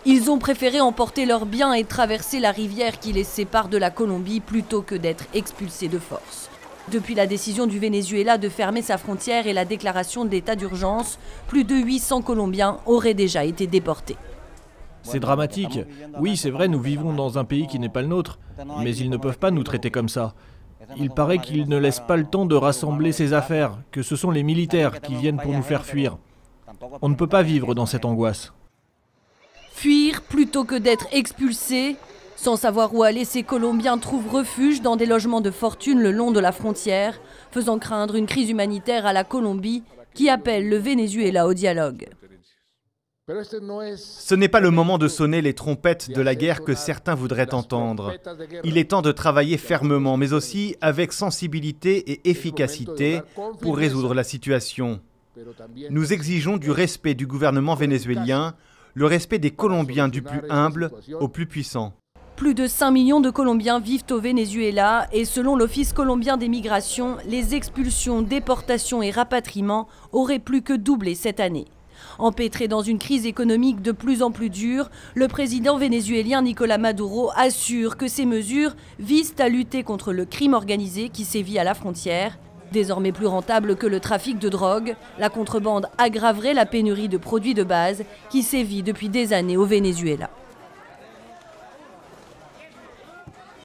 Ils ont préféré emporter leurs biens et traverser la rivière qui les sépare de la Colombie plutôt que d'être expulsés de force. Depuis la décision du Venezuela de fermer sa frontière et la déclaration de l'état d'urgence, plus de 800 Colombiens auraient déjà été déportés. C'est dramatique. Oui, c'est vrai, nous vivons dans un pays qui n'est pas le nôtre, mais ils ne peuvent pas nous traiter comme ça. Il paraît qu'ils ne laissent pas le temps de rassembler ses affaires, que ce sont les militaires qui viennent pour nous faire fuir. On ne peut pas vivre dans cette angoisse. Fuir plutôt que d'être expulsés. Sans savoir où aller, ces Colombiens trouvent refuge dans des logements de fortune le long de la frontière, faisant craindre une crise humanitaire à la Colombie qui appelle le Venezuela au dialogue. Ce n'est pas le moment de sonner les trompettes de la guerre que certains voudraient entendre. Il est temps de travailler fermement, mais aussi avec sensibilité et efficacité pour résoudre la situation. Nous exigeons du respect du gouvernement vénézuélien, le respect des Colombiens du plus humble au plus puissant. Plus de 5 millions de Colombiens vivent au Venezuela et selon l'Office colombien des migrations, les expulsions, déportations et rapatriements auraient plus que doublé cette année. Empêtré dans une crise économique de plus en plus dure, le président vénézuélien Nicolás Maduro assure que ces mesures visent à lutter contre le crime organisé qui sévit à la frontière. Désormais plus rentable que le trafic de drogue, la contrebande aggraverait la pénurie de produits de base qui sévit depuis des années au Venezuela.